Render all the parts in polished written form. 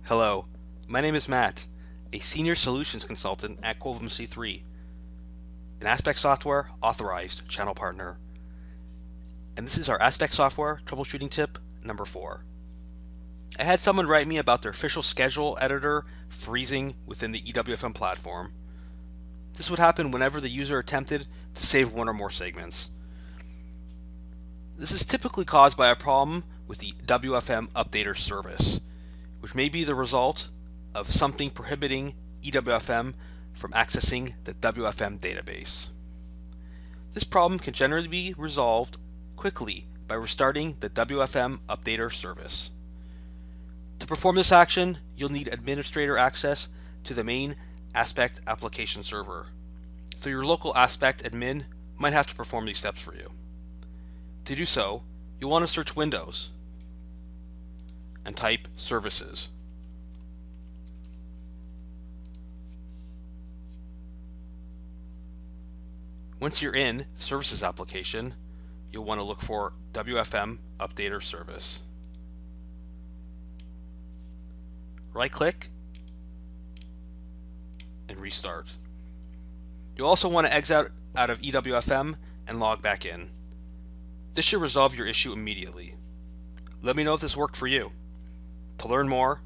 Hello, my name is Matt, a Senior Solutions Consultant at Quorum C3, an Aspect Software authorized channel partner. And this is our Aspect Software troubleshooting tip number 4. I had someone write me about their official schedule editor freezing within the EWFM platform. This would happen whenever the user attempted to save one or more segments. This is typically caused by a problem with the WFM updater service, which may be the result of something prohibiting EWFM from accessing the WFM database. This problem can generally be resolved quickly by restarting the WFM updater service. To perform this action, you'll need administrator access to the main Aspect application server, so your local Aspect admin might have to perform these steps for you. To do so, you'll want to search Windows and type Services. Once you're in the Services application, you'll want to look for WFM Updater Service. Right-click and restart. You'll also want to exit out of EWFM and log back in. This should resolve your issue immediately. Let me know if this worked for you. To learn more,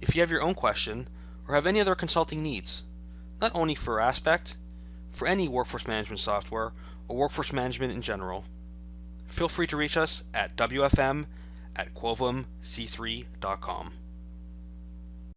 if you have your own question or have any other consulting needs, not only for Aspect, for any workforce management software or workforce management in general, feel free to reach us at wfm@quovumc3.com.